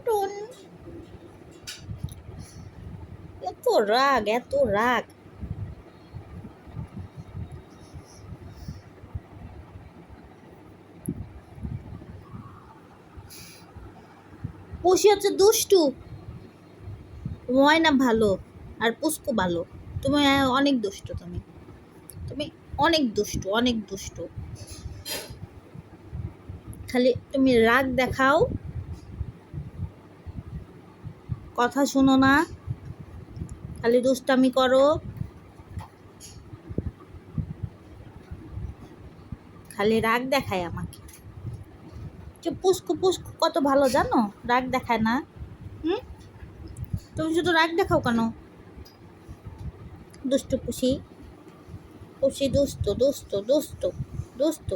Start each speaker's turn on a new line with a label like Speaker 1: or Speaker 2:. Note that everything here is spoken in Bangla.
Speaker 1: টুন। এত রাগ, এত রাগ। পুষি হচ্ছে দুষ্টু, ময়না ভালো আর পুষ্কু ভালো। তুমি অনেক দুষ্টু, তুমি তুমি অনেক দুষ্টু, অনেক দুষ্টু। খালি তুমি রাগ দেখাও, কথা শুনো না, খালি দুষ্টামি করো, খালি রাগ দেখায় আমাকে। পুষ্কু পুষ্কু কত ভালো জানো, রাগ দেখায় না। হুম, তুমি শুধু রাগ দেখাও কেন? দুষ্টু পুষি, পুষি দুষ্ট দুষ্ট দুষ্ট দুষ্ট।